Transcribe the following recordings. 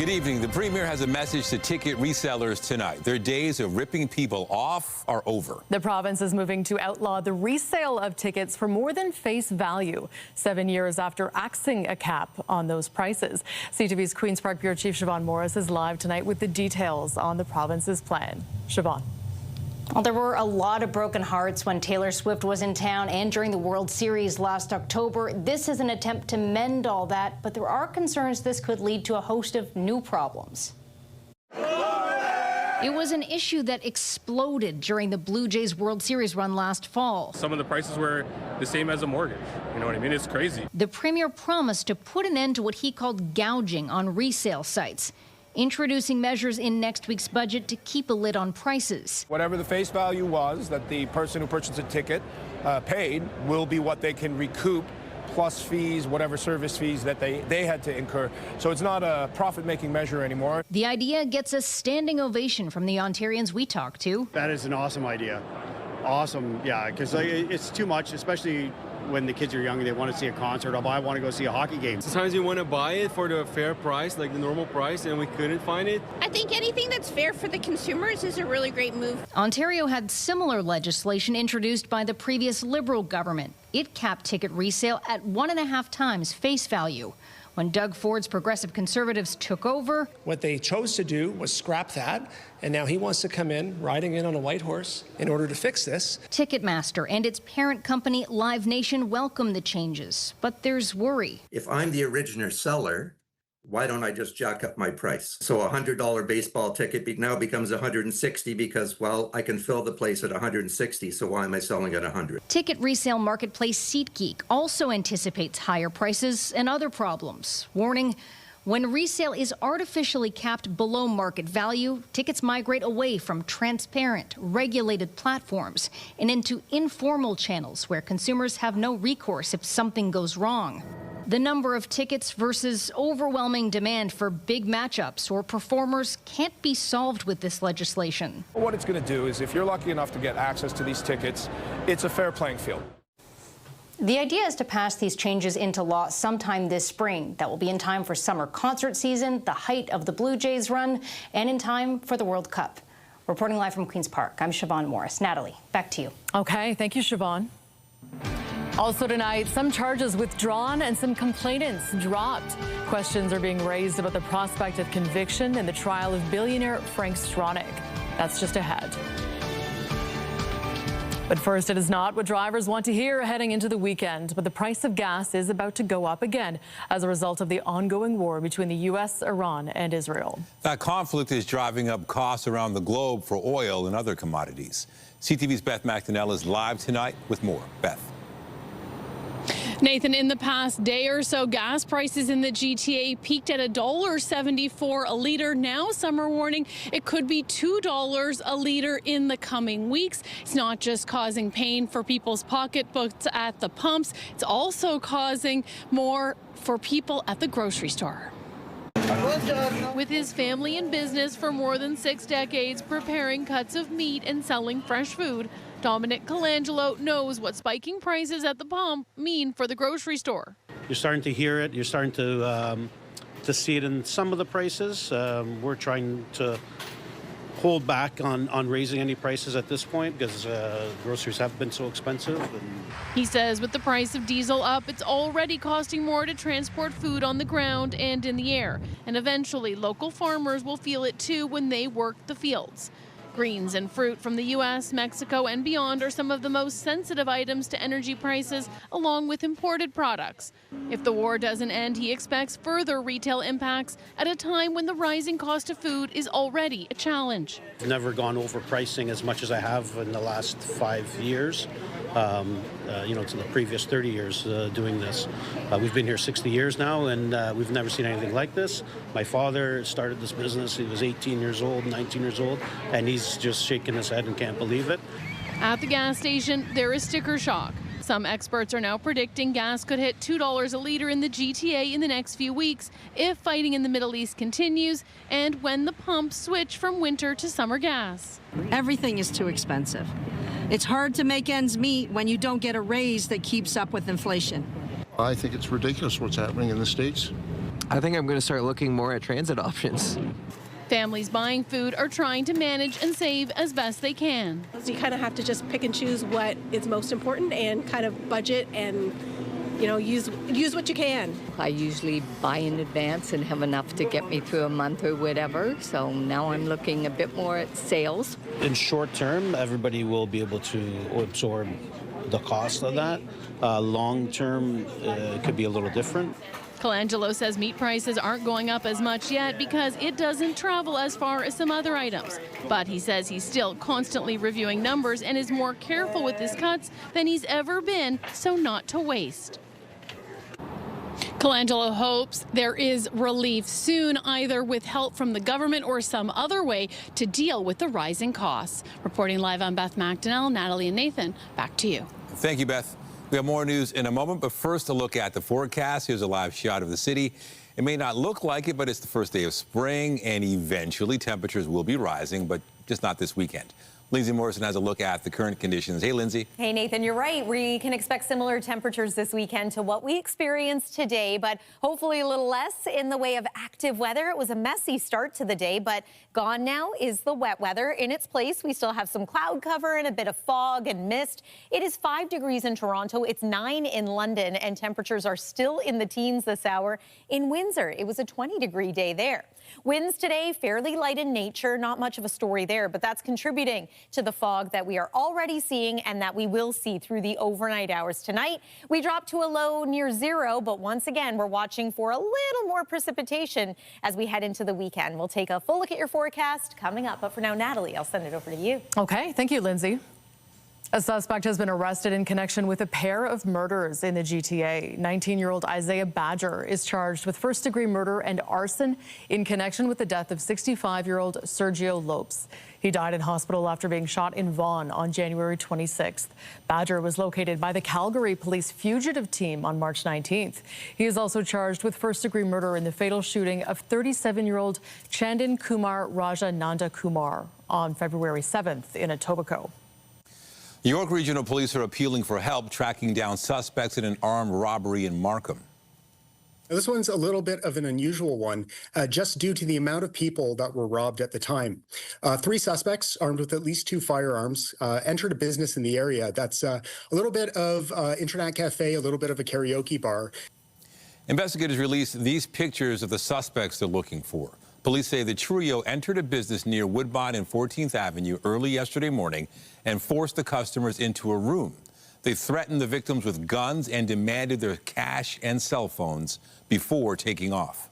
Good evening. The Premier has a message to ticket resellers tonight. Their days of ripping people off are over. The province is moving to outlaw the resale of tickets for more than face value, 7 years after axing a cap on those prices. CTV's Queen's Park Bureau Chief Siobhan Morris is live tonight with the details on the province's plan. Siobhan. Well, there were a lot of broken hearts when Taylor Swift was in town and during the World Series last October. This is an attempt to mend all that, but there are concerns this could lead to a host of new problems. It was an issue that exploded during the Blue Jays World Series run last fall. Some of the prices were the same as a mortgage. You know what I mean? It's crazy. The Premier promised to put an end to what he called gouging on resale sites, introducing measures in next week's budget to keep a lid on prices. Whatever the face value was that the person who purchased a ticket paid will be what they can recoup, plus fees, whatever service fees that they had to incur. So it's not a profit-making measure anymore. The idea gets a standing ovation from the Ontarians we talked to. That is an awesome idea. Awesome, yeah, because it's too much, especially when the kids are young and they want to see a concert, or I want to go see a hockey game. Sometimes you want to buy it for the fair price, like the normal price, and we couldn't find it. I think anything that's fair for the consumers is a really great move. Ontario had similar legislation introduced by the previous Liberal government. It capped ticket resale at 1.5 times face value. When Doug Ford's Progressive Conservatives took over, what they chose to do was scrap that, and now he wants to come in, riding in on a white horse, in order to fix this. Ticketmaster and its parent company, Live Nation, welcome the changes, but there's worry. If I'm the original seller, why don't I just jack up my price? So a $100 baseball ticket now becomes $160 because, well, I can fill the place at $160, so why am I selling at $100? Ticket resale marketplace SeatGeek also anticipates higher prices and other problems, warning when resale is artificially capped below market value, tickets migrate away from transparent, regulated platforms and into informal channels where consumers have no recourse if something goes wrong. The number of tickets versus overwhelming demand for big matchups or performers can't be solved with this legislation. What it's going to do is, if you're lucky enough to get access to these tickets, it's a fair playing field. The idea is to pass these changes into law sometime this spring. That will be in time for summer concert season, the height of the Blue Jays run, and in time for the World Cup. Reporting live from Queen's Park, I'm Siobhan Morris. Natalie, back to you. Okay, thank you, Siobhan. Also tonight, some charges withdrawn and some complainants dropped. Questions are being raised about the prospect of conviction in the trial of billionaire Frank Stronach. That's just ahead. But first, it is not what drivers want to hear heading into the weekend. But the price of gas is about to go up again as a result of the ongoing war between the U.S., Iran, and Israel. That conflict is driving up costs around the globe for oil and other commodities. CTV's Beth McDonnell is live tonight with more. Beth. Nathan, in the past day or so, gas prices in the GTA peaked at $1.74 a liter. Now, some are warning it could be $2 a liter in the coming weeks. It's not just causing pain for people's pocketbooks at the pumps. It's also causing more for people at the grocery store. With his family in business for more than 6 decades, preparing cuts of meat and selling fresh food, Dominic Colangelo knows what spiking prices at the pump mean for the grocery store. You're starting to hear it. You're starting to see it in some of the prices. We're trying to hold back on raising any prices at this point because groceries have been so expensive. He says with the price of diesel up, it's already costing more to transport food on the ground and in the air. And eventually, local farmers will feel it too when they work the fields. Greens and fruit from the U.S., Mexico, and beyond are some of the most sensitive items to energy prices, along with imported products. If the war doesn't end, he expects further retail impacts at a time when the rising cost of food is already a challenge. I've never gone over pricing as much as I have in the last 5 years. To the previous 30 years doing this. We've been here 60 years now, and we've never seen anything like this. My father started this business. He was 18 years old, 19 years old, and he's just shaking his head and can't believe it. At the gas station, there is sticker shock. Some experts are now predicting gas could hit $2 a liter in the GTA in the next few weeks if fighting in the Middle East continues and when the pumps switch from winter to summer gas. Everything is too expensive. It's hard to make ends meet when you don't get a raise that keeps up with inflation. I think it's ridiculous what's happening in the States. I think I'm going to start looking more at transit options. Families buying food are trying to manage and save as best they can. You kind of have to just pick and choose what is most important and kind of budget and, you know, use what you can. I usually buy in advance and have enough to get me through a month or whatever. So now I'm looking a bit more at sales. In short term, everybody will be able to absorb the cost of that. Long term, it could be a little different. Colangelo says meat prices aren't going up as much yet because it doesn't travel as far as some other items. But he says he's still constantly reviewing numbers and is more careful with his cuts than he's ever been, so not to waste. Colangelo hopes there is relief soon, either with help from the government or some other way to deal with the rising costs. Reporting live on Beth McDonnell, Natalie and Nathan, back to you. Thank you, Beth. We have more news in a moment, but first a look at the forecast. Here's a live shot of the city. It may not look like it, but it's the first day of spring, and eventually temperatures will be rising, but just not this weekend. Lindsay Morrison has a look at the current conditions. Hey, Lindsay. Hey, Nathan, you're right. We can expect similar temperatures this weekend to what we experienced today, but hopefully a little less in the way of active weather. It was a messy start to the day, but gone now is the wet weather. In its place, we still have some cloud cover and a bit of fog and mist. It is 5 degrees in Toronto. It's 9 in London, and temperatures are still in the teens this hour. In Windsor, it was a 20-degree day there. Winds today fairly light in nature, not much of a story there, but that's contributing to the fog that we are already seeing and that we will see through the overnight hours tonight. We drop to a low near zero, but once again, we're watching for a little more precipitation as we head into the weekend. We'll take a full look at your forecast coming up, but for now, Natalie, I'll send it over to you. Okay, thank you, Lindsay. A suspect has been arrested in connection with a pair of murders in the GTA. 19-year-old Isaiah Badger is charged with first-degree murder and arson in connection with the death of 65-year-old Sergio Lopes. He died in hospital after being shot in Vaughan on January 26th. Badger was located by the Calgary Police Fugitive Team on March 19th. He is also charged with first-degree murder in the fatal shooting of 37-year-old Chandan Kumar Raja Nanda Kumar on February 7th in Etobicoke. New York Regional Police are appealing for help tracking down suspects in an armed robbery in Markham. This one's a little bit of an unusual one, just due to the amount of people that were robbed at the time. 3 suspects armed with at least 2 firearms entered a business in the area. That's a little bit of internet cafe, a little bit of a karaoke bar. Investigators released these pictures of the suspects they're looking for. Police say the trio entered a business near Woodbine and 14th Avenue early yesterday morning and forced the customers into a room. They threatened the victims with guns and demanded their cash and cell phones before taking off.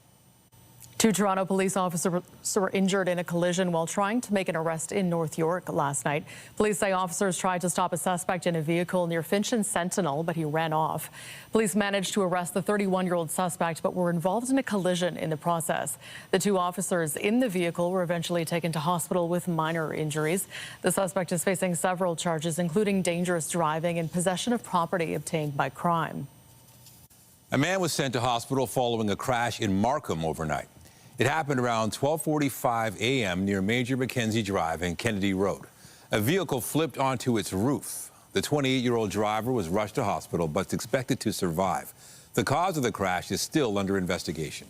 2 Toronto police officers were injured in a collision while trying to make an arrest in North York last night. Police say officers tried to stop a suspect in a vehicle near Finch and Sentinel, but he ran off. Police managed to arrest the 31-year-old suspect, but were involved in a collision in the process. The 2 officers in the vehicle were eventually taken to hospital with minor injuries. The suspect is facing several charges, including dangerous driving and possession of property obtained by crime. A man was sent to hospital following a crash in Markham overnight. It happened around 12:45 a.m. near Major Mackenzie Drive and Kennedy Road. A vehicle flipped onto its roof. The 28-year-old driver was rushed to hospital but is expected to survive. The cause of the crash is still under investigation.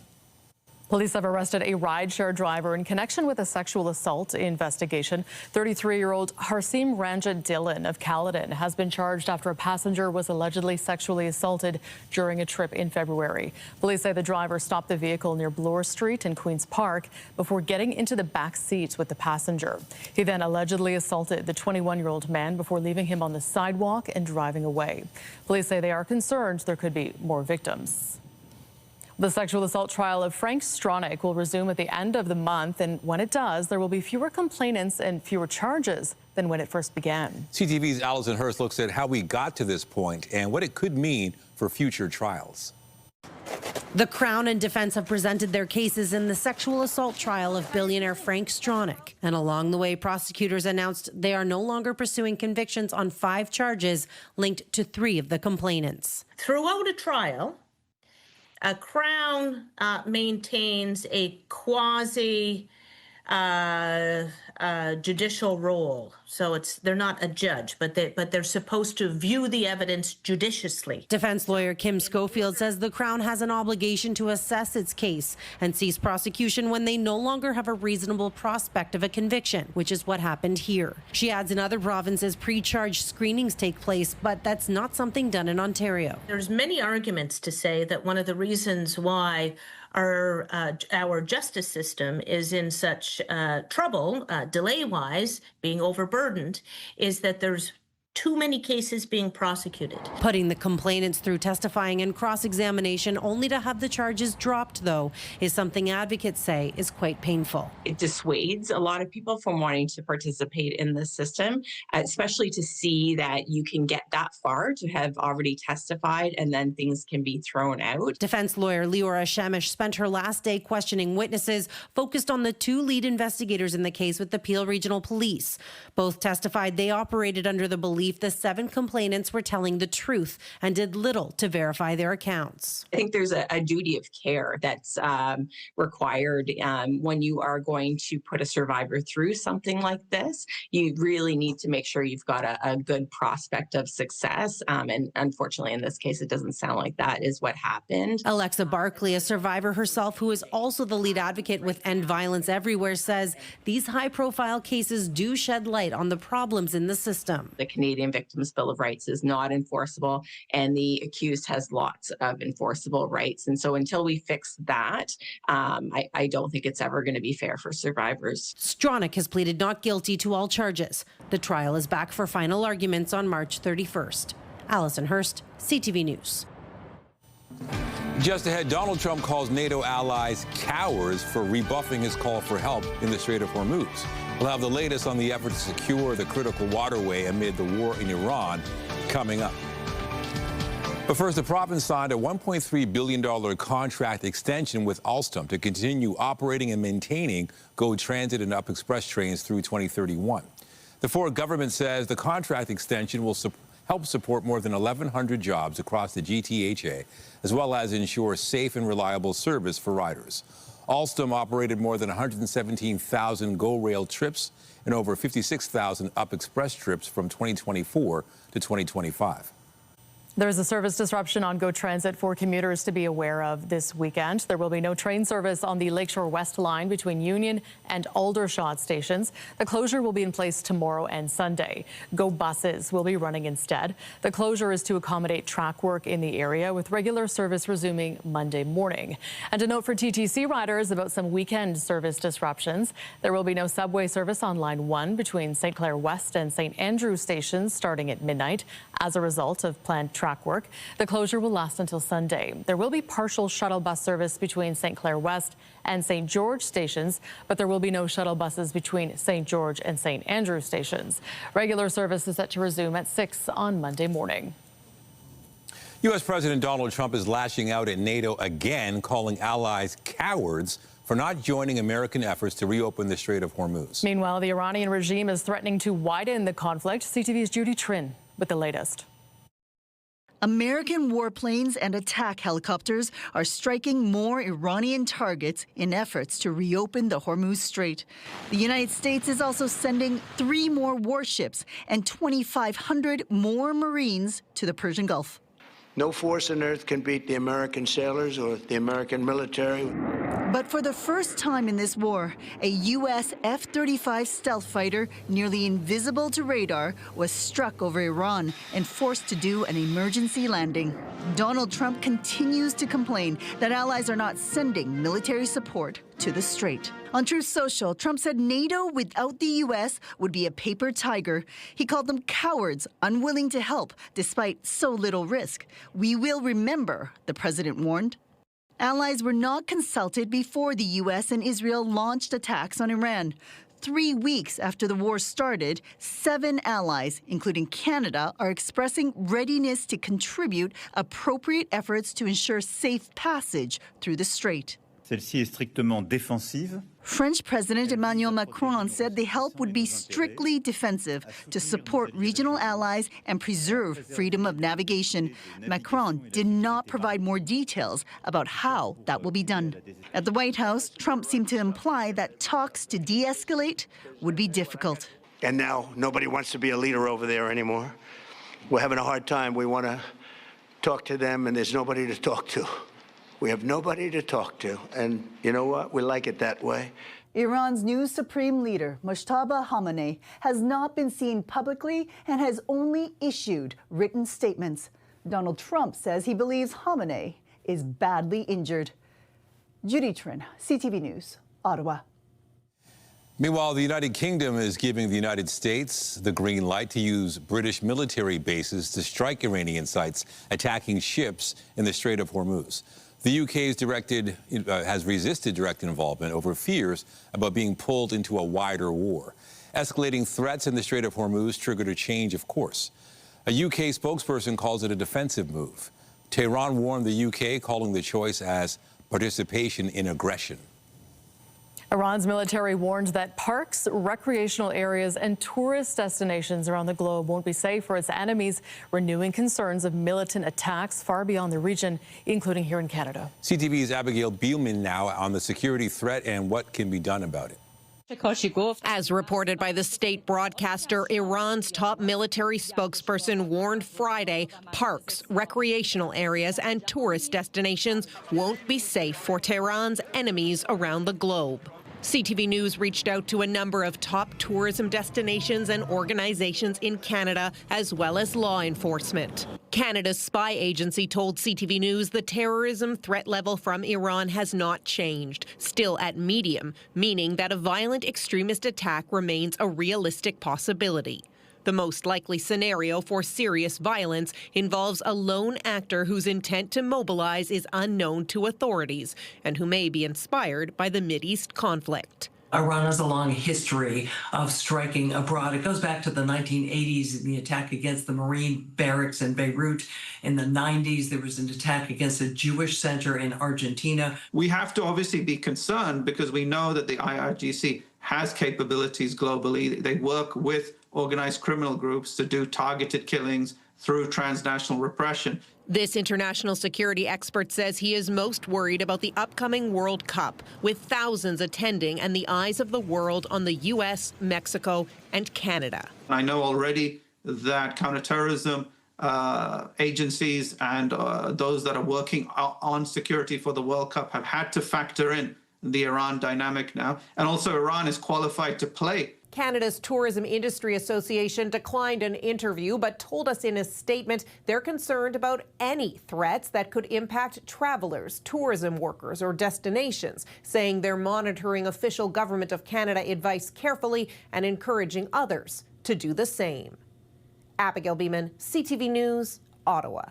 Police have arrested a rideshare driver in connection with a sexual assault investigation. 33-year-old Harsim Ranjit Dillon of Caledon has been charged after a passenger was allegedly sexually assaulted during a trip in February. Police say the driver stopped the vehicle near Bloor Street in Queen's Park before getting into the back seat with the passenger. He then allegedly assaulted the 21-year-old man before leaving him on the sidewalk and driving away. Police say they are concerned there could be more victims. The sexual assault trial of Frank Stronach will resume at the end of the month, and when it does, there will be fewer complainants and fewer charges than when it first began. CTV's Allison Hurst looks at how we got to this point and what it could mean for future trials. The Crown and defense have presented their cases in the sexual assault trial of billionaire Frank Stronach. And along the way, prosecutors announced they are no longer pursuing convictions on 5 charges linked to 3 of the complainants. Throughout a trial, a Crown maintains a quasi judicial role. So they're not a judge, but they're supposed to view the evidence judiciously. Defense lawyer Kim Schofield says the Crown has an obligation to assess its case and cease prosecution when they no longer have a reasonable prospect of a conviction, which is what happened here. She adds in other provinces, pre-charge screenings take place, but that's not something done in Ontario. There's many arguments to say that one of the reasons why our justice system is in such trouble, delay-wise, being overburdened, is that there's too many cases being prosecuted. Putting the complainants through testifying and cross-examination only to have the charges dropped, though, is something advocates say is quite painful. It dissuades a lot of people from wanting to participate in this system, especially to see that you can get that far, to have already testified, and then things can be thrown out. Defense lawyer Leora Shemish spent her last day questioning witnesses, focused on the two lead investigators in the case with the Peel Regional Police. Both testified they operated under the belief the 7 complainants were telling the truth and did little to verify their accounts. I think there's a duty of care that's required when you are going to put a survivor through something like this. You really need to make sure you've got a good prospect of success. And unfortunately, in this case, it doesn't sound like that is what happened. Alexa Barkley, a survivor herself who is also the lead advocate with End Violence Everywhere, says these high-profile cases do shed light on the problems in the system. The Canadian Victims' Bill of Rights is not enforceable, and the accused has lots of enforceable rights. And so until we fix that, I don't think it's ever going to be fair for survivors. Stronach has pleaded not guilty to all charges. The trial is back for final arguments on March 31st. Alison Hurst, CTV News. Just ahead, Donald Trump calls NATO allies cowards for rebuffing his call for help in the Strait of Hormuz. We'll have the latest on the effort to secure the critical waterway amid the war in Iran coming up. But first, the province signed a $1.3 billion contract extension with Alstom to continue operating and maintaining GO Transit and Up Express trains through 2031. The Ford government says the contract extension will help support more than 1,100 jobs across the GTHA, as well as ensure safe and reliable service for riders. Alstom operated more than 117,000 GO Rail trips and over 56,000 Up Express trips from 2024 to 2025. There's a service disruption on GO Transit for commuters to be aware of this weekend. There will be no train service on the Lakeshore West line between Union and Aldershot stations. The closure will be in place tomorrow and Sunday. GO buses will be running instead. The closure is to accommodate track work in the area, with regular service resuming Monday morning. And a note for TTC riders about some weekend service disruptions. There will be no subway service on Line 1 between St. Clair West and St. Andrew stations starting at midnight as a result of planned track work. The closure will last until Sunday. There will be partial shuttle bus service between St. Clair West and St. George stations, but there will be no shuttle buses between St. George and St. Andrew stations. Regular service is set to resume at 6 on Monday morning. U.S. President Donald Trump is lashing out at NATO again, calling allies cowards for not joining American efforts to reopen the Strait of Hormuz. Meanwhile, the Iranian regime is threatening to widen the conflict. CTV's Judy Trin with the latest. American warplanes and attack helicopters are striking more Iranian targets in efforts to reopen the Hormuz Strait. The United States is also sending 3 more warships and 2,500 more Marines to the Persian Gulf. No force on earth can beat the American sailors or the American military. But for the first time in this war, a U.S. F-35 stealth fighter, nearly invisible to radar, was struck over Iran and forced to do an emergency landing. Donald Trump continues to complain that allies are not sending military support to the Strait. On Truth Social, Trump said NATO without the U.S. would be a paper tiger. He called them cowards, unwilling to help despite so little risk. We will remember, the president warned. Allies were not consulted before the U.S. and Israel launched attacks on Iran. 3 weeks after the war started, 7 allies, including Canada, are expressing readiness to contribute appropriate efforts to ensure safe passage through the strait. Celle-ci est strictement défensive French President Emmanuel Macron said the help would be strictly defensive to support regional allies and preserve freedom of navigation. Macron did not provide more details about how that will be done. At the White House, Trump seemed to imply that talks to de-escalate would be difficult. And now nobody wants to be a leader over there anymore. We're having a hard time. We want to talk to them, and there's nobody to talk to. We have nobody to talk to, and you know what? We like it that way. Iran's new supreme leader, Mojtaba Khamenei, has not been seen publicly and has only issued written statements. Donald Trump says he believes Khamenei is badly injured. Judy Trin, CTV News, Ottawa. Meanwhile, the United Kingdom is giving the United States the green light to use British military bases to strike Iranian sites attacking ships in the Strait of Hormuz. The UK has resisted direct involvement over fears about being pulled into a wider war. Escalating threats in the Strait of Hormuz triggered a change of course. A UK spokesperson calls it a defensive move. Tehran warned the UK, calling the choice as participation in aggression. Iran's military warned that parks, recreational areas, and tourist destinations around the globe won't be safe for its enemies, renewing concerns of militant attacks far beyond the region, including here in Canada. CTV's Abigail Bielman now on the security threat and what can be done about it. As reported by the state broadcaster, Iran's top military spokesperson warned Friday parks, recreational areas, and tourist destinations won't be safe for Tehran's enemies around the globe. CTV News reached out to a number of top tourism destinations and organizations in Canada, as well as law enforcement. Canada's spy agency told CTV News the terrorism threat level from Iran has not changed, still at medium, meaning that a violent extremist attack remains a realistic possibility. The most likely scenario for serious violence involves a lone actor whose intent to mobilize is unknown to authorities and who may be inspired by the Mideast conflict. Iran has a long history of striking abroad. It goes back to the 1980s, the attack against the Marine barracks in Beirut. In the 90s, there was an attack against a Jewish center in Argentina. We have to obviously be concerned because we know that the IRGC has capabilities globally. They work with organized criminal groups to do targeted killings through transnational repression. This international security expert says he is most worried about the upcoming World Cup, with thousands attending and the eyes of the world on the U.S., Mexico, and Canada. I know already that counterterrorism agencies and those that are working on security for the World Cup have had to factor in the Iran dynamic now. And also Iran is qualified to play. Canada's Tourism Industry Association declined an interview, but told us in a statement they're concerned about any threats that could impact travelers, tourism workers, or destinations, saying they're monitoring official Government of Canada advice carefully and encouraging others to do the same. Abigail Beeman, CTV News, Ottawa.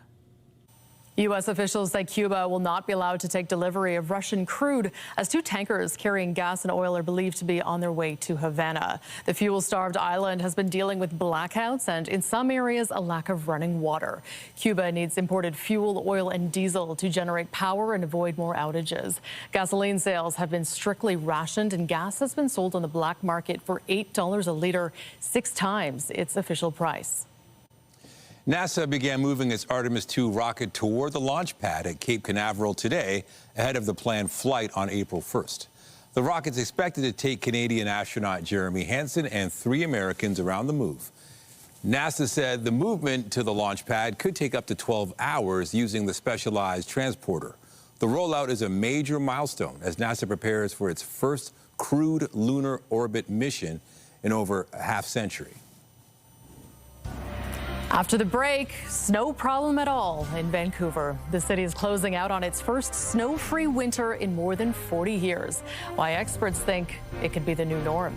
U.S. officials say Cuba will not be allowed to take delivery of Russian crude as two tankers carrying gas and oil are believed to be on their way to Havana. The fuel-starved island has been dealing with blackouts and, in some areas, a lack of running water. Cuba needs imported fuel, oil, and diesel to generate power and avoid more outages. Gasoline sales have been strictly rationed, and gas has been sold on the black market for $8 a liter, 6 times its official price. NASA began moving its Artemis II rocket toward the launch pad at Cape Canaveral today ahead of the planned flight on April 1st. The rocket's expected to take Canadian astronaut Jeremy Hansen and 3 Americans around the move. NASA said the movement to the launch pad could take up to 12 hours using the specialized transporter. The rollout is a major milestone as NASA prepares for its first crewed lunar orbit mission in over a half-century. After the break, snow problem at all in Vancouver. The city is closing out on its first snow-free winter in more than 40 years. Why experts think it could be the new norm.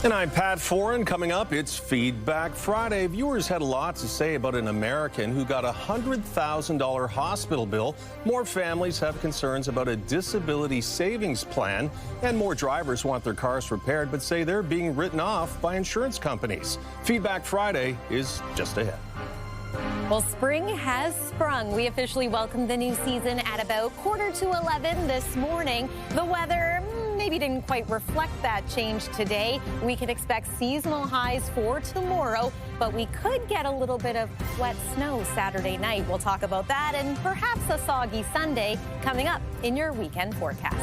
And I'm Pat Foran. Coming up, it's Feedback Friday. Viewers had a lot to say about an American who got a $100,000 hospital bill. More families have concerns about a disability savings plan. And more drivers want their cars repaired but say they're being written off by insurance companies. Feedback Friday is just ahead. Well, spring has sprung. We officially welcomed the new season at about 11:15 this morning. The weather maybe didn't quite reflect that change today. We can expect seasonal highs for tomorrow, but we could get a little bit of wet snow Saturday night. We'll talk about that and perhaps a soggy Sunday coming up in your weekend forecast.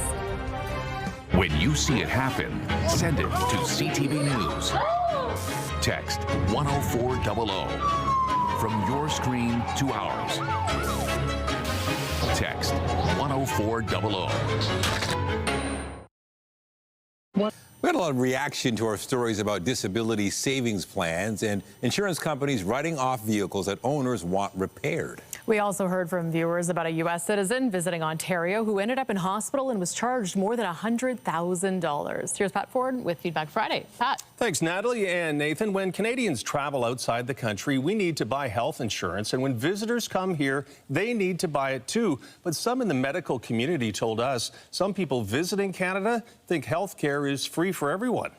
When you see it happen, send it to CTV News. Text 10400 from your screen to ours. Text 10400. We had a lot of reaction to our stories about disability savings plans and insurance companies writing off vehicles that owners want repaired. We also heard from viewers about a U.S. citizen visiting Ontario who ended up in hospital and was charged more than $100,000. Here's Pat Ford with Feedback Friday. Pat. Thanks, Natalie and Nathan. When Canadians travel outside the country, we need to buy health insurance. And when visitors come here, they need to buy it too. But some in the medical community told us some people visiting Canada think health care is free for everyone.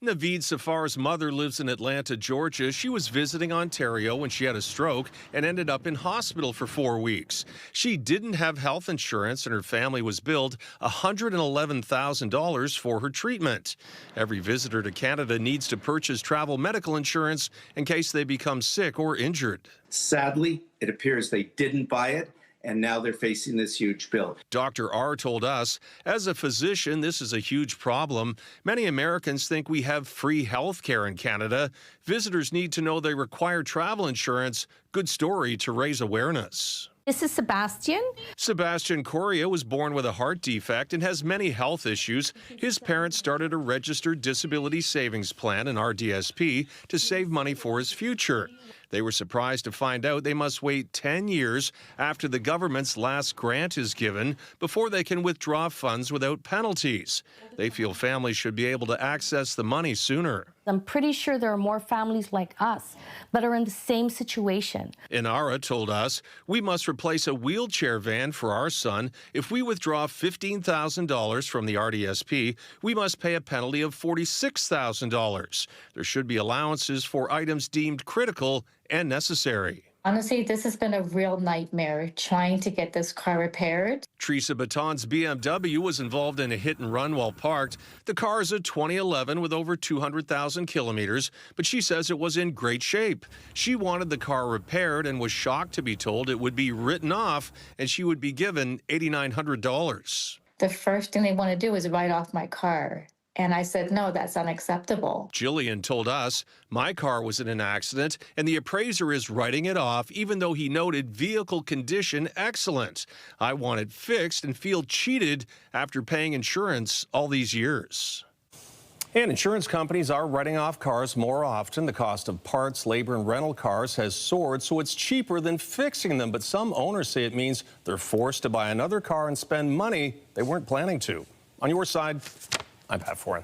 Naveed Safar's mother lives in Atlanta, Georgia. She was visiting Ontario when she had a stroke and ended up in hospital for 4 weeks. She didn't have health insurance and her family was billed $111,000 for her treatment. Every visitor to Canada needs to purchase travel medical insurance in case they become sick or injured. Sadly, it appears they didn't buy it, and now they're facing this huge bill. Dr. R told us, as a physician, this is a huge problem. Many Americans think we have free health care in Canada. Visitors need to know they require travel insurance. Good story to raise awareness. This is Sebastian. Sebastian Correa was born with a heart defect and has many health issues. His parents started a registered disability savings plan, an RDSP, to save money for his future. They were surprised to find out they must wait 10 years after the government's last grant is given before they can withdraw funds without penalties. They feel families should be able to access the money sooner. I'm pretty sure there are more families like us that are in the same situation. Inara told us, we must replace a wheelchair van for our son. If we withdraw $15,000 from the RDSP, we must pay a penalty of $46,000. There should be allowances for items deemed critical and necessary. Honestly, this has been a real nightmare trying to get this car repaired. Teresa Baton's BMW was involved in a hit and run while parked. The car is a 2011 with over 200,000 kilometers, but she says it was in great shape. She wanted the car repaired and was shocked to be told it would be written off and she would be given $8,900. The first thing they want to do is write off my car. And I said, no, that's unacceptable. Jillian told us, my car was in an accident and the appraiser is writing it off even though he noted vehicle condition excellent. I want it fixed and feel cheated after paying insurance all these years. And insurance companies are writing off cars more often. The cost of parts, labor, and rental cars has soared, so it's cheaper than fixing them. But some owners say it means they're forced to buy another car and spend money they weren't planning to. On your side, I'm Pat Foran.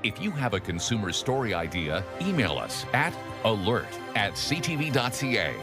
If you have a consumer story idea, email us at alert@ctv.ca.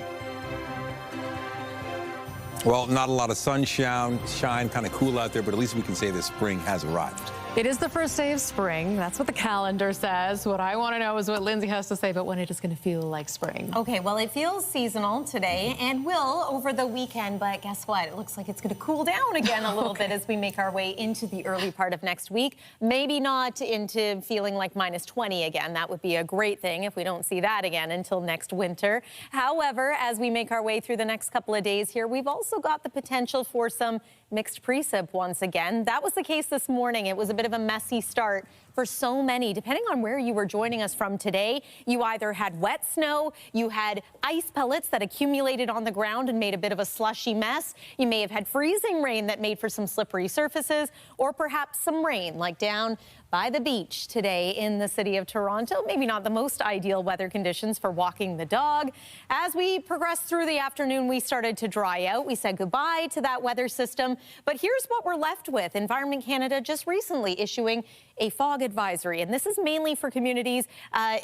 Well, not a lot of sunshine, kind of cool out there, but at least we can say the spring has arrived. It is the first day of spring. That's what the calendar says. What I want to know is what Lindsay has to say about when it is going to feel like spring. Okay, well, it feels seasonal today and will over the weekend, but guess what? It looks like it's going to cool down again a little bit as we make our way into the early part of next week. Maybe not into feeling like -20 again. That would be a great thing if we don't see that again until next winter. However, as we make our way through the next couple of days here, we've also got the potential for some mixed precip once again. That was the case this morning. It was a bit of a messy start for so many. Depending on where you were joining us from today, you either had wet snow, you had ice pellets that accumulated on the ground and made a bit of a slushy mess. You may have had freezing rain that made for some slippery surfaces, or perhaps some rain like down by the beach today in the city of Toronto. Maybe not the most ideal weather conditions for walking the dog. As we progressed through the afternoon, we started to dry out. We said goodbye to that weather system. But here's what we're left with. Environment Canada just recently issuing a fog advisory. And this is mainly for communities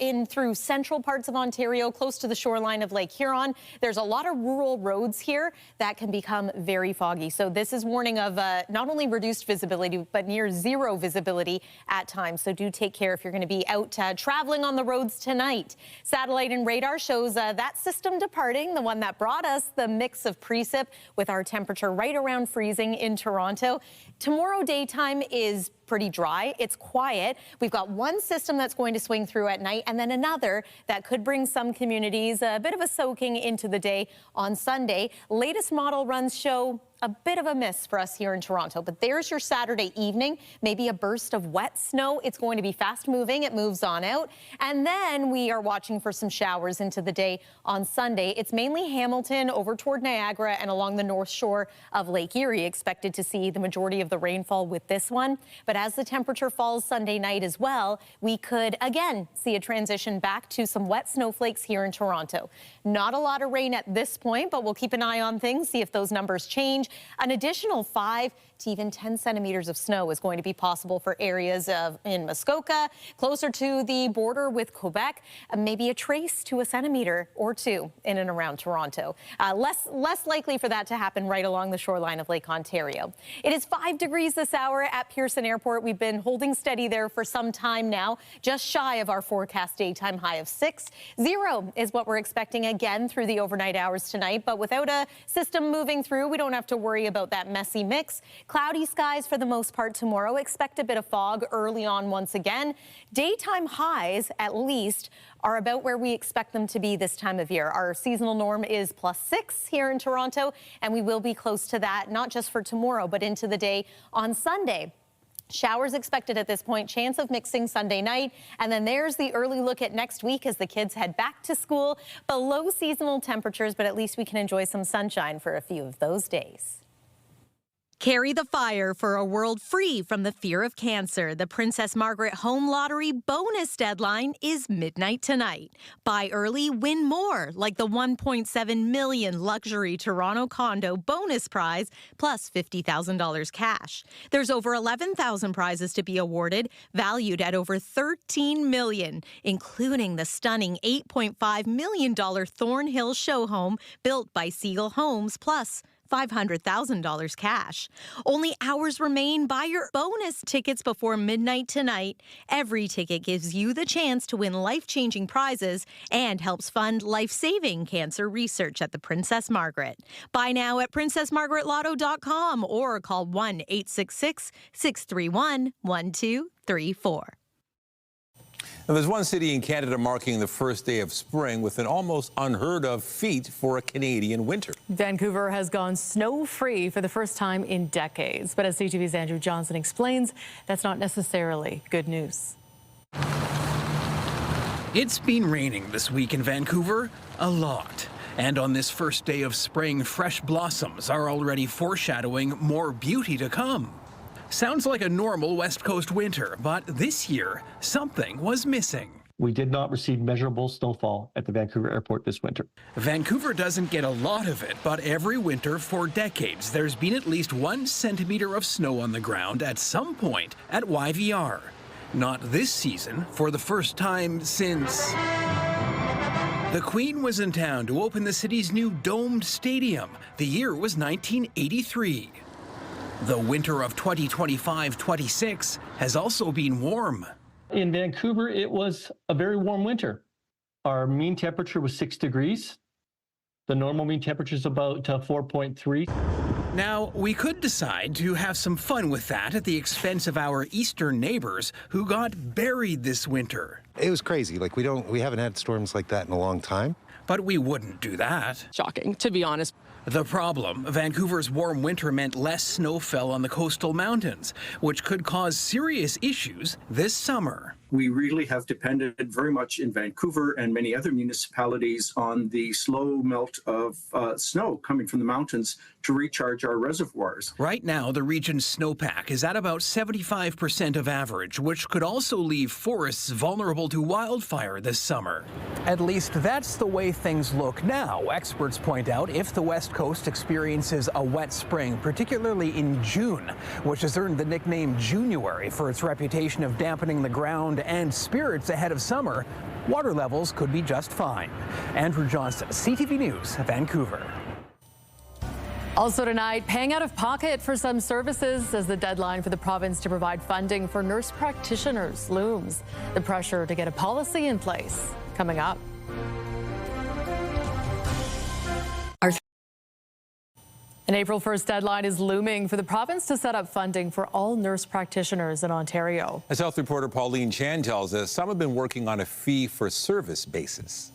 in through central parts of Ontario, close to the shoreline of Lake Huron. There's a lot of rural roads here that can become very foggy. So this is warning of not only reduced visibility, but near zero visibility at times. So do take care if you're going to be out traveling on the roads tonight. Satellite and radar shows that system departing, the one that brought us the mix of precip with our temperature right around freezing in Toronto. Tomorrow daytime is pretty dry. It's quiet. We've got one system that's going to swing through at night and then another that could bring some communities a bit of a soaking into the day on Sunday. Latest model runs show a bit of a miss for us here in Toronto, but there's your Saturday evening, maybe a burst of wet snow. It's going to be fast moving. It moves on out. And then we are watching for some showers into the day on Sunday. It's mainly Hamilton over toward Niagara and along the north shore of Lake Erie expected to see the majority of the rainfall with this one. But as the temperature falls Sunday night as well, we could again see a transition back to some wet snowflakes here in Toronto. Not a lot of rain at this point, but we'll keep an eye on things, see if those numbers change. An additional 5 to even 10 centimeters of snow is going to be possible for areas in Muskoka, closer to the border with Quebec, maybe a trace to a centimeter or two in and around Toronto. Less likely for that to happen right along the shoreline of Lake Ontario. It is 5 degrees this hour at Pearson Airport. We've been holding steady there for some time now, just shy of our forecast daytime high of 6. 0 is what we're expecting again through the overnight hours tonight, but without a system moving through, we don't have to worry about that messy mix. Cloudy skies for the most part tomorrow. Expect a bit of fog early on once again. Daytime highs, at least, are about where we expect them to be this time of year. Our seasonal norm is +6 here in Toronto, and we will be close to that, not just for tomorrow, but into the day on Sunday. Showers expected at this point, chance of mixing Sunday night. And then there's the early look at next week as the kids head back to school. Below seasonal temperatures, but at least we can enjoy some sunshine for a few of those days. Carry the fire for a world free from the fear of cancer. The Princess Margaret Home Lottery bonus deadline is midnight tonight. Buy early, win more, like the $1.7 million luxury Toronto condo bonus prize, plus $50,000 cash. There's over 11,000 prizes to be awarded, valued at over $13 million, including the stunning $8.5 million Thornhill show home built by Siegel Homes, plus $500,000 cash. Only hours remain. Buy your bonus tickets before midnight tonight. Every ticket gives you the chance to win life-changing prizes and helps fund life-saving cancer research at the Princess Margaret. Buy now at princessmargaretlotto.com or call 1-866-631-1234. Now, there's one city in Canada marking the first day of spring with an almost unheard of feat for a Canadian winter. Vancouver has gone snow-free for the first time in decades. But as CTV's Andrew Johnson explains, that's not necessarily good news. It's been raining this week in Vancouver, a lot. And on this first day of spring, fresh blossoms are already foreshadowing more beauty to come. Sounds like a normal West Coast winter, but this year, something was missing. We did not receive measurable snowfall at the Vancouver airport this winter. Vancouver doesn't get a lot of it, but every winter for decades, there's been at least 1 centimeter of snow on the ground at some point at YVR. Not this season, for the first time since the Queen was in town to open the city's new domed stadium. The year was 1983. The winter of 2025-26 has also been warm. In Vancouver, it was a very warm winter. Our mean temperature was 6 degrees. The normal mean temperature is about 4.3. Now, we could decide to have some fun with that at the expense of our eastern neighbors who got buried this winter. It was crazy. Like, we haven't had storms like that in a long time. But we wouldn't do that. Shocking, to be honest. The problem, Vancouver's warm winter meant less snow fell on the coastal mountains, which could cause serious issues this summer. We really have depended very much in Vancouver and many other municipalities on the slow melt of snow coming from the mountains to recharge our reservoirs. Right now, the region's snowpack is at about 75% of average, which could also leave forests vulnerable to wildfire this summer. At least that's the way things look now. Experts point out if the West Coast experiences a wet spring, particularly in June, which has earned the nickname January for its reputation of dampening the ground and spirits ahead of summer, water levels could be just fine. Andrew Johnston, CTV News, Vancouver. Also tonight, paying out of pocket for some services as the deadline for the province to provide funding for nurse practitioners looms. The pressure to get a policy in place coming up. An April 1st deadline is looming for the province to set up funding for all nurse practitioners in Ontario. As health reporter Pauline Chan tells us, some have been working on a fee-for-service basis.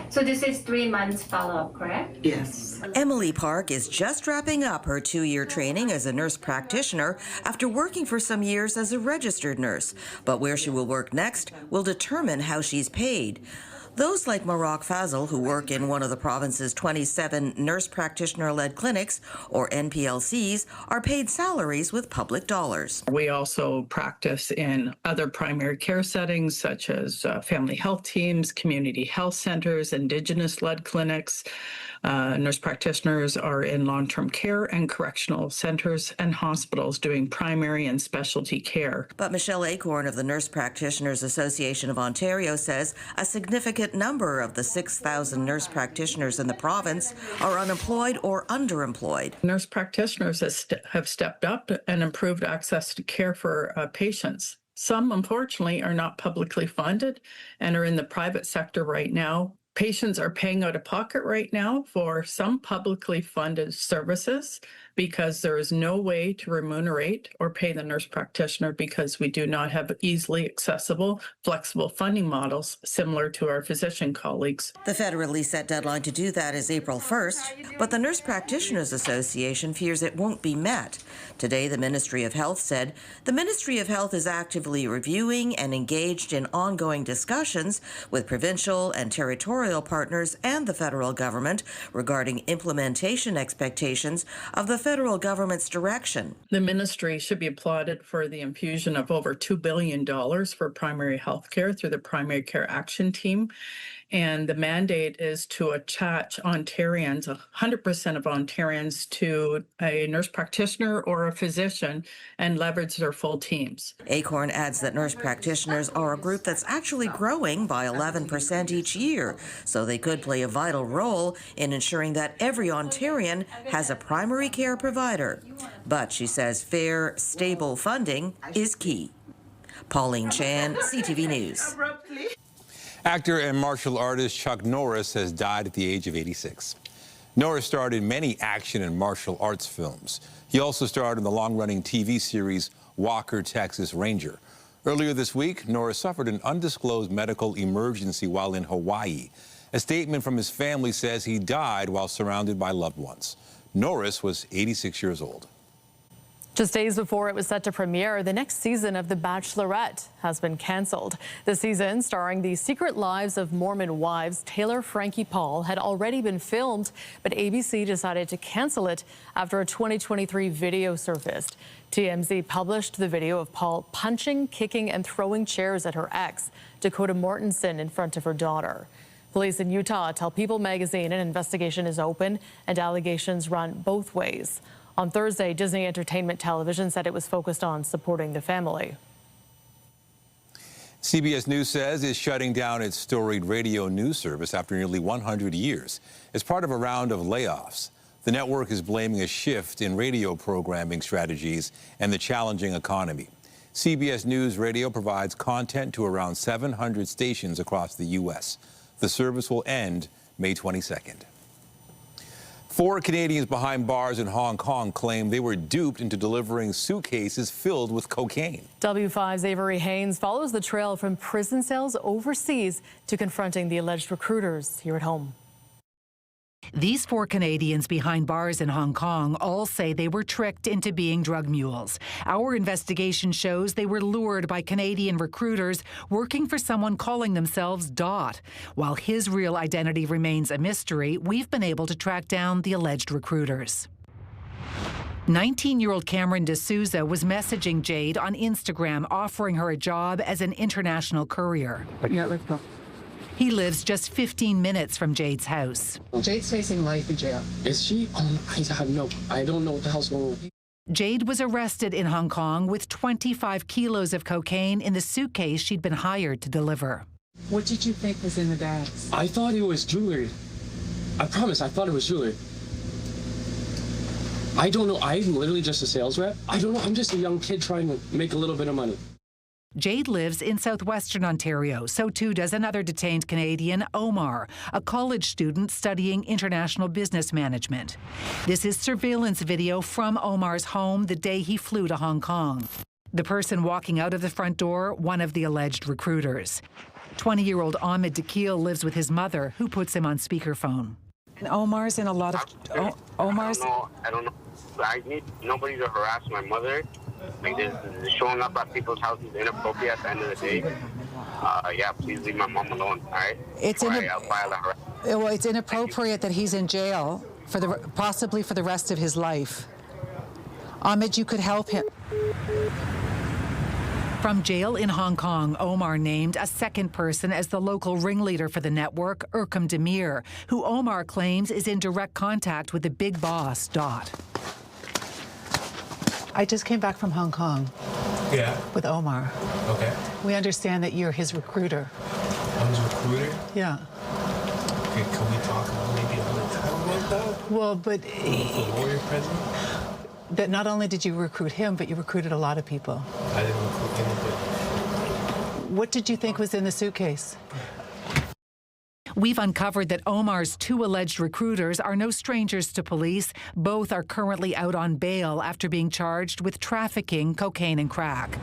So this is 3 months follow-up, correct? Yes. Emily Park is just wrapping up her 2-year training as a nurse practitioner after working for some years as a registered nurse. But where she will work next will determine how she's paid. Those like Marak Fazal, who work in one of the province's 27 nurse practitioner-led clinics, or NPLCs, are paid salaries with public dollars. We also practice in other primary care settings, such as family health teams, community health centers, Indigenous-led clinics. Nurse practitioners are in long-term care and correctional centers and hospitals doing primary and specialty care. But Michelle Acorn of the Nurse Practitioners Association of Ontario says a significant number of the 6,000 nurse practitioners in the province are unemployed or underemployed. Nurse practitioners have stepped up and improved access to care for patients. Some, unfortunately, are not publicly funded and are in the private sector right now. Patients are paying out of pocket right now for some publicly funded services because there is no way to remunerate or pay the nurse practitioner because we do not have easily accessible, flexible funding models similar to our physician colleagues. The federally set deadline to do that is April 1st, but the Nurse Practitioners Association fears it won't be met. Today, the Ministry of Health said the Ministry of Health is actively reviewing and engaged in ongoing discussions with provincial and territorial partners and the federal government regarding implementation expectations of the federal government's direction. The ministry should be applauded for the infusion of over $2 billion for primary health care through the Primary Care Action Team. And the mandate is to attach Ontarians, 100% of Ontarians, to a nurse practitioner or a physician and leverage their full teams. Acorn adds that nurse practitioners are a group that's actually growing by 11% each year, so they could play a vital role in ensuring that every Ontarian has a primary care provider. But she says fair, stable funding is key. Pauline Chan, CTV News. Actor and martial artist Chuck Norris has died at the age of 86. Norris starred in many action and martial arts films. He also starred in the long-running TV series Walker, Texas Ranger. Earlier this week, Norris suffered an undisclosed medical emergency while in Hawaii. A statement from his family says he died while surrounded by loved ones. Norris was 86 years old. Just days before it was set to premiere, the next season of The Bachelorette has been canceled. The season, starring the secret lives of Mormon wives Taylor Frankie Paul, had already been filmed, but ABC decided to cancel it after a 2023 video surfaced. TMZ published the video of Paul punching, kicking, and throwing chairs at her ex, Dakota Mortensen, in front of her daughter. Police in Utah tell People magazine an investigation is open and allegations run both ways. On Thursday, Disney Entertainment Television said it was focused on supporting the family. CBS News says it's shutting down its storied radio news service after nearly 100 years as part of a round of layoffs. The network is blaming a shift in radio programming strategies and the challenging economy. CBS News Radio provides content to around 700 stations across the U.S. The service will end May 22nd. 4 Canadians behind bars in Hong Kong claim they were duped into delivering suitcases filled with cocaine. W5's Avery Haynes follows the trail from prison cells overseas to confronting the alleged recruiters here at home. These 4 Canadians behind bars in Hong Kong all say they were tricked into being drug mules. Our investigation shows they were lured by Canadian recruiters working for someone calling themselves Dot. While his real identity remains a mystery, we've been able to track down the alleged recruiters. 19-year-old Cameron D'Souza was messaging Jade on Instagram, offering her a job as an international courier. Yeah, let's go. He lives just 15 minutes from Jade's house. Jade's facing life in jail. Is she? I don't know what the hell's going on. Jade was arrested in Hong Kong with 25 kilos of cocaine in the suitcase she'd been hired to deliver. What did you think was in the bags? I thought it was jewelry. I promise, I thought it was jewelry. I don't know. I'm literally just a sales rep. I don't know. I'm just a young kid trying to make a little bit of money. Jade lives in southwestern Ontario. So too does another detained Canadian, Omar, a college student studying international business management. This is surveillance video from Omar's home the day he flew to Hong Kong. The person walking out of the front door, one of the alleged recruiters. 20-year-old Ahmed Dakil lives with his mother, who puts him on speakerphone. And Omar's in a lot of... Omar's... I don't know. I need nobody to harass my mother. Like, this showing up at people's houses is inappropriate at the end of the day. Yeah, please leave my mom alone, all right? It's inappropriate that he's in jail, possibly for the rest of his life. Ahmed, you could help him. From jail in Hong Kong, Omar named a second person as the local ringleader for the network, Urkum Demir, who Omar claims is in direct contact with the big boss, Dot. I just came back from Hong Kong. Yeah. With Omar. Okay. We understand that you're his recruiter. I'm his recruiter? Yeah. Okay, can we talk maybe another time about that? Well, but... The lawyer present? That not only did you recruit him, but you recruited a lot of people. I didn't recruit anybody. What did you think was in the suitcase? We've uncovered that Omar's 2 alleged recruiters are no strangers to police. Both are currently out on bail after being charged with trafficking cocaine and crack.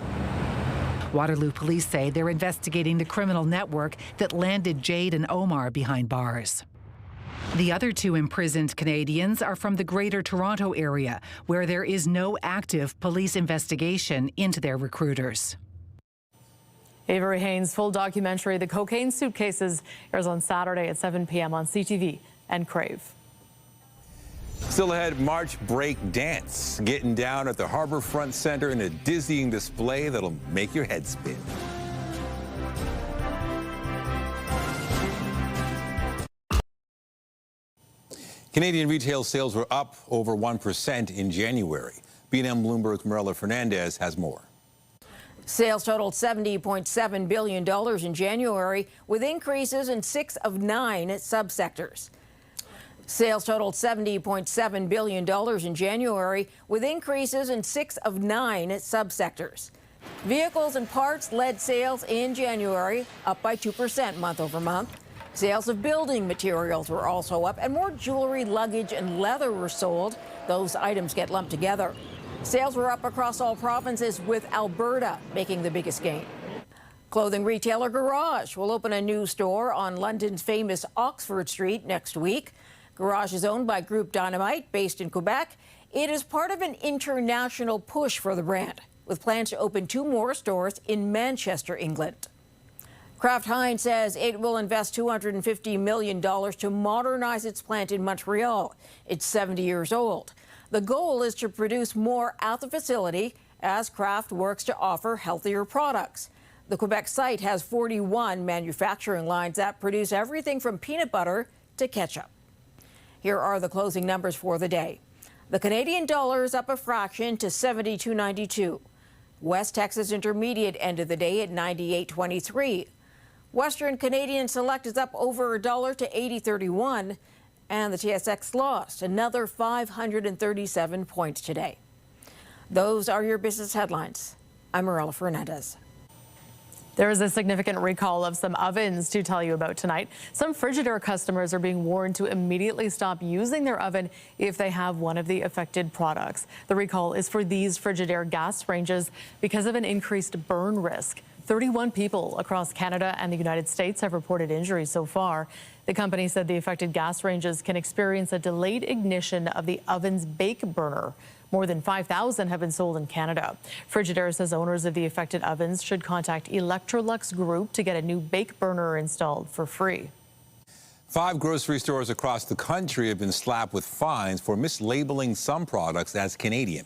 Waterloo police say they're investigating the criminal network that landed Jade and Omar behind bars. The other 2 imprisoned Canadians are from the Greater Toronto area, where there is no active police investigation into their recruiters. Avery Haynes' full documentary, The Cocaine Suitcases, airs on Saturday at 7 p.m. on CTV and Crave. Still ahead, March Breakdance, getting down at the Harbourfront Centre in a dizzying display that'll make your head spin. Canadian retail sales were up over 1% in January. B&M Bloomberg's Marilla Fernandez has more. Sales totaled $70.7 billion in January, with increases in 6 of 9 subsectors. Sales totaled $70.7 billion in January, with increases in 6 of 9 subsectors. Vehicles and parts led sales in January, up by 2% month over month. Sales of building materials were also up, and more jewelry, luggage, and leather were sold. Those items get lumped together. Sales were up across all provinces, with Alberta making the biggest gain. Clothing retailer Garage will open a new store on London's famous Oxford Street next week. Garage is owned by Groupe Dynamite, based in Quebec. It is part of an international push for the brand, with plans to open 2 more stores in Manchester, England. Kraft Heinz says it will invest $250 million to modernize its plant in Montreal. It's 70 years old. The goal is to produce more at the facility as Kraft works to offer healthier products. The Quebec site has 41 manufacturing lines that produce everything from peanut butter to ketchup. Here are the closing numbers for the day. The Canadian dollar is up a fraction to 72.92. West Texas Intermediate ended the day at 98.23. Western Canadian Select is up over $1 to 80.31, and the TSX lost another 537 points today. Those are your business headlines. I'm Marilla Fernandez. There is a significant recall of some ovens to tell you about tonight. Some Frigidaire customers are being warned to immediately stop using their oven if they have one of the affected products. The recall is for these Frigidaire gas ranges because of an increased burn risk. 31 people across Canada and the United States have reported injuries so far. The company said the affected gas ranges can experience a delayed ignition of the oven's bake burner. More than 5,000 have been sold in Canada. Frigidaire says owners of the affected ovens should contact Electrolux Group to get a new bake burner installed for free. 5 grocery stores across the country have been slapped with fines for mislabeling some products as Canadian.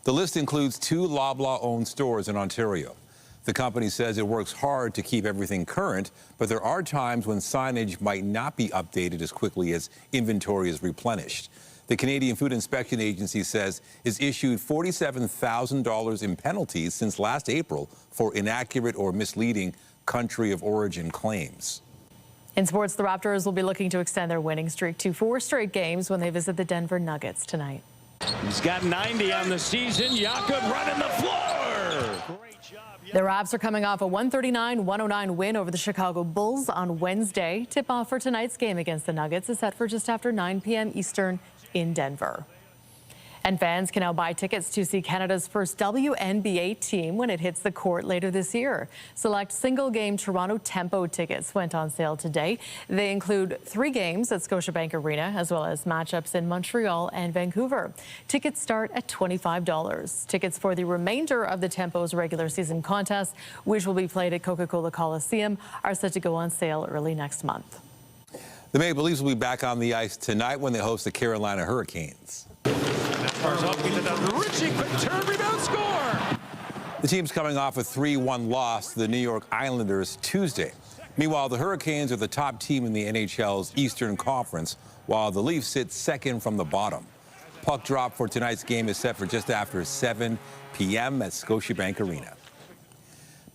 The list includes 2 Loblaw-owned stores in Ontario. The company says it works hard to keep everything current, but there are times when signage might not be updated as quickly as inventory is replenished. The Canadian Food Inspection Agency says it's issued $47,000 in penalties since last April for inaccurate or misleading country of origin claims. In sports, the Raptors will be looking to extend their winning streak to 4 straight games when they visit the Denver Nuggets tonight. He's got 90 on the season. Jakob running the floor. The Raps are coming off a 139-109 win over the Chicago Bulls on Wednesday. Tip-off for tonight's game against the Nuggets is set for just after 9 p.m. Eastern in Denver. And fans can now buy tickets to see Canada's first WNBA team when it hits the court later this year. Select single-game Toronto Tempo tickets went on sale today. They include 3 games at Scotiabank Arena, as well as matchups in Montreal and Vancouver. Tickets start at $25. Tickets for the remainder of the Tempo's regular season contest, which will be played at Coca-Cola Coliseum, are set to go on sale early next month. The Maple Leafs will be back on the ice tonight when they host the Carolina Hurricanes. Richie, quick turn, rebound, score! The team's coming off a 3-1 loss to the New York Islanders Tuesday. Meanwhile, the Hurricanes are the top team in the NHL's Eastern Conference, while the Leafs sit second from the bottom. Puck drop for tonight's game is set for just after 7 p.m. at Scotiabank Arena.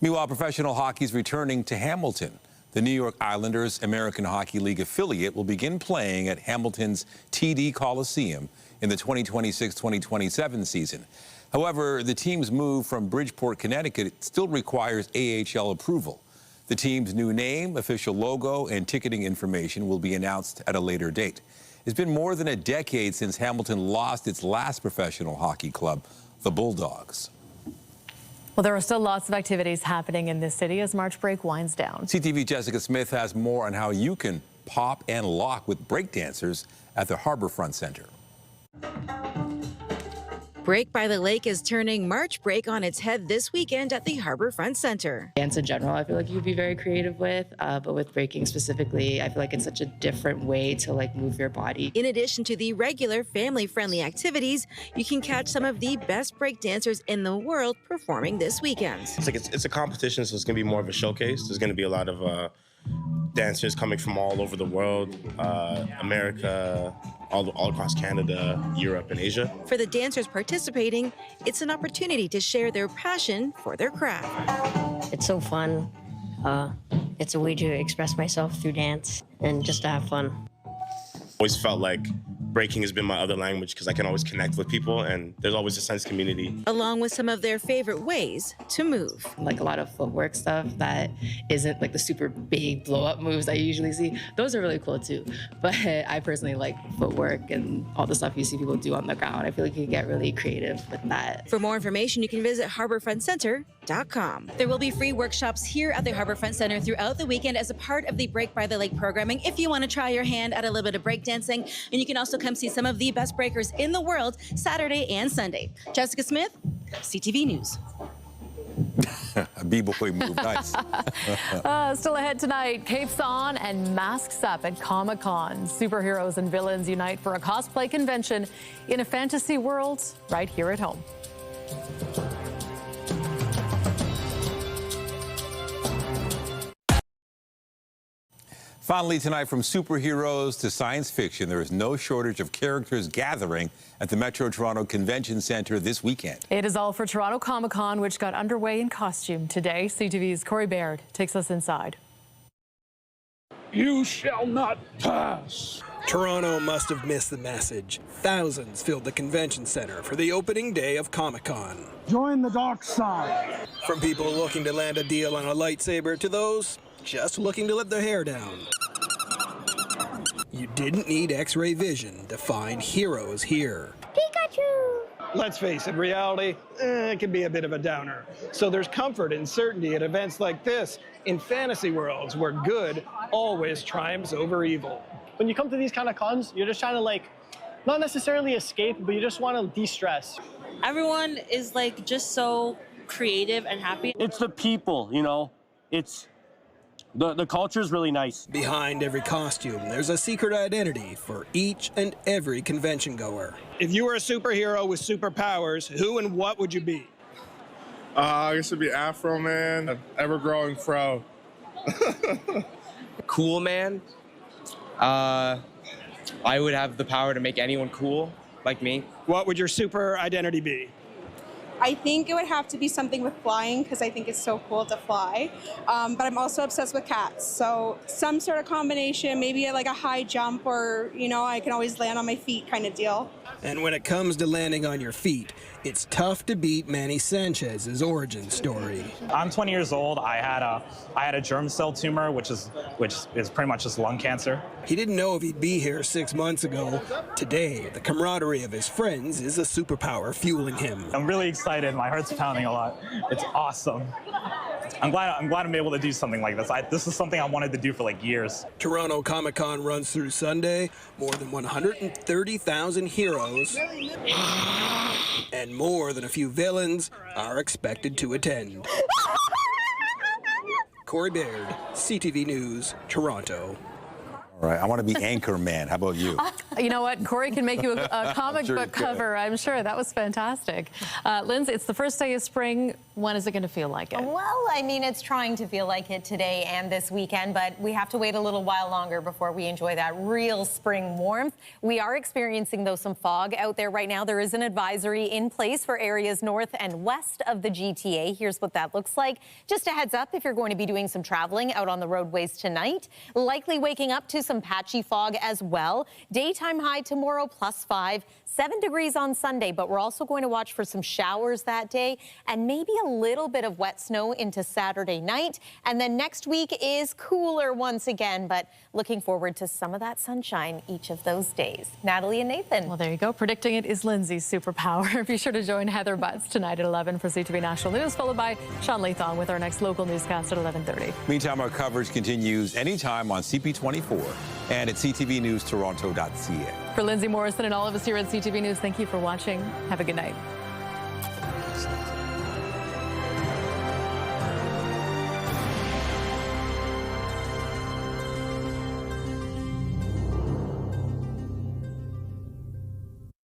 Meanwhile, professional hockey is returning to Hamilton. The New York Islanders American Hockey League affiliate will begin playing at Hamilton's TD Coliseum in the 2026-2027 season. However, the team's move from Bridgeport, Connecticut still requires AHL approval. The team's new name, official logo, and ticketing information will be announced at a later date. It's been more than a decade since Hamilton lost its last professional hockey club, the Bulldogs. Well, there are still lots of activities happening in this city as March break winds down. CTV Jessica Smith has more on how you can pop and lock with breakdancers at the Harbourfront Center. Break by the Lake is turning March break on its head this weekend at the Harbourfront Center. Dance in general, I feel like you could be very creative with, but with breaking specifically, I feel like it's such a different way to move your body. In addition to the regular family-friendly activities, you can catch some of the best break dancers in the world performing this weekend. It's a competition, so it's going to be more of a showcase. There's going to be a lot of dancers coming from all over the world, America, all across Canada, Europe, and Asia. For the dancers participating, it's an opportunity to share their passion for their craft. It's so fun. It's a way to express myself through dance and just to have fun. Always felt like breaking has been my other language because I can always connect with people and there's always a sense of community. Along with some of their favorite ways to move. Like a lot of footwork stuff that isn't like the super big blow up moves I usually see. Those are really cool too. But I personally like footwork and all the stuff you see people do on the ground. I feel like you can get really creative with that. For more information, you can visit harbourfrontcenter.com. There will be free workshops here at the Harbourfront Center throughout the weekend as a part of the Break by the Lake programming if you want to try your hand at a little bit of breakdancing. And you can also come see some of the best breakers in the world Saturday and Sunday. Jessica Smith, CTV News. A b-boy move, nice. Still ahead tonight, capes on and masks up at Comic-Con. Superheroes and villains unite for a cosplay convention in a fantasy world right here at home. Finally tonight, from superheroes to science fiction, there is no shortage of characters gathering at the Metro Toronto Convention Centre this weekend. It is all for Toronto Comic-Con, which got underway in costume today. CTV's Corey Baird takes us inside. You shall not pass. Toronto must have missed the message. Thousands filled the convention center for the opening day of Comic-Con. Join the dark side. From people looking to land a deal on a lightsaber to those just looking to let their hair down. You didn't need X-ray vision to find heroes here. Pikachu! let's face it, reality, it can be a bit of a downer. So there's comfort and certainty at events like this in fantasy worlds where good always triumphs over evil. When you come to these kind of cons, you're just trying to like, not necessarily escape, but you just want to de-stress. Everyone is like just so creative and happy. It's the people, you know, it's the culture is really nice. Behind every costume, there's a secret identity for each and every convention goer. If you were a superhero with superpowers, who and what would you be? I guess it'd be Afro Man, ever-growing fro. Cool man. I would have the power to make anyone cool, like me. What would your super identity be? I think it would have to be something with flying because I think it's so cool to fly. But I'm also obsessed with cats. So some sort of combination, maybe like a high jump or, you know, I can always land on my feet kind of deal. And when it comes to landing on your feet, it's tough to beat Manny Sanchez's origin story. I'm 20 years old. I had a germ cell tumor, which is pretty much just lung cancer. He didn't know if he'd be here 6 months ago. Today, the camaraderie of his friends is a superpower fueling him. I'm really excited. My heart's pounding a lot. It's awesome. I'm glad I'm able to do something like this. This is something I wanted to do for like years. Toronto Comic-Con runs through Sunday. More than 130,000 heroes and more than a few villains are expected to attend. Corey Baird, CTV News, Toronto. All right, I want to be anchor man. How about you? You know what? Corey can make you a comic book cover, I'm sure. That was fantastic. Lindsay, it's the first day of spring. When is it going to feel like it? Well, I mean, it's trying to feel like it today and this weekend, but we have to wait a little while longer before we enjoy that real spring warmth. We are experiencing, though, some fog out there right now. There is an advisory in place for areas north and west of the GTA. Here's what that looks like. Just a heads up if you're going to be doing some traveling out on the roadways tonight. Likely waking up to some patchy fog as well. Daytime high tomorrow, +5. 7 degrees on Sunday, but we're also going to watch for some showers that day and maybe a little bit of wet snow into Saturday night. And then next week is cooler once again, but looking forward to some of that sunshine each of those days. Natalie and Nathan. Well, there you go. Predicting it is Lindsay's superpower. Be sure to join Heather Butts tonight at 11 for CTV National News, followed by Sean Lathon with our next local newscast at 11:30. Meantime, our coverage continues anytime on CP24 and at ctvnewstoronto.ca. For Lindsay Morrison and all of us here at CTV News, thank you for watching. Have a good night.